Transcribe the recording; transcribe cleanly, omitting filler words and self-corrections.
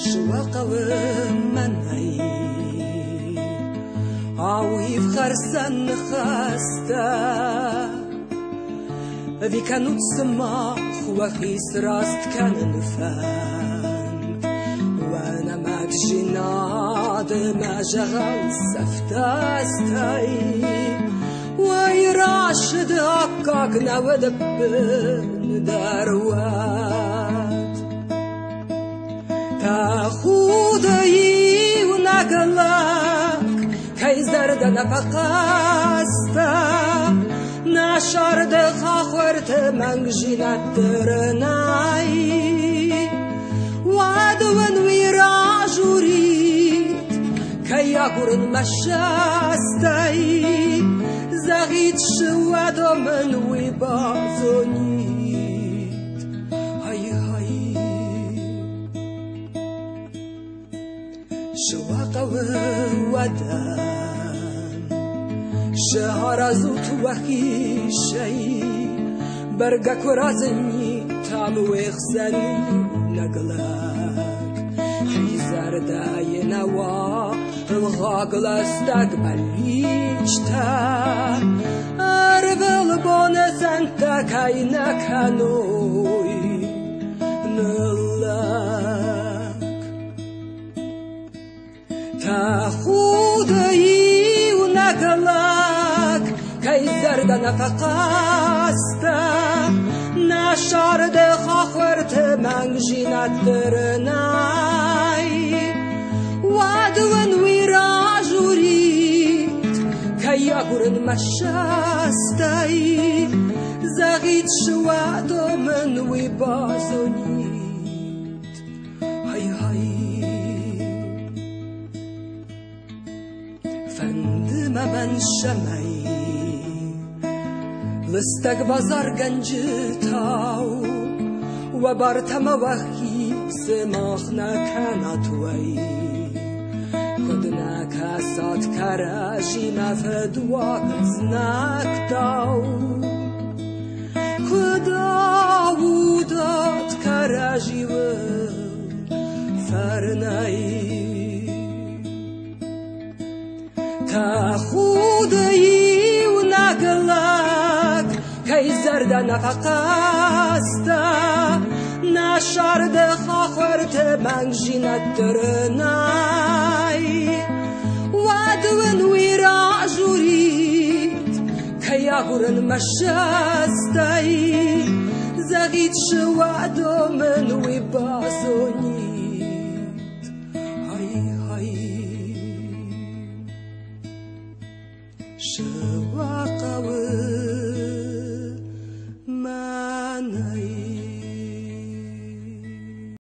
شواقة ومنعي عوي في خرسان خاستا ذي كانوا تسمع وخيس راست كان نفان وانا ما تجيناد ما جغل سفتاستاي ويراشد هكاكنا ودبن داروات تاخودي ونقلك كيزر دنا فقاستا نشار دخا خورت منجينا ترناي وعدون ويراجوريت كي يقرن مشاستاي زغيت شوادو من ويبازونيت هاي هاي شواقة وودان شهر زوت وخي شي برقا كرازني تام ويخزني نقلك حيزار داي نوا الغاقل استقبل ليجتا أربل بونس انت كاينك هنوي نلك تاخودي ونقلك كيزر دنا فقاستا نشار دخا خورت منجينا ترناي وعدون ويراجوريت كي يقرن مشاستاي زغيت شوادو من ويبازونيت هاي هاي فندم من شمعي لستك بازار گنجتاو وبرتم وخي سماخنا كانت وي كدنا كاسات كراجي مفدواك زناكتاو كداودات كراجي وفرناي تاخودي ونقلك كيزر دنا فقاستا نشار دخا خورت منجينا ترناي وعدون ويراجوريت كي يقرن مشاستاي زغيت شوادو من ويبازونيت هاي هاي شواقة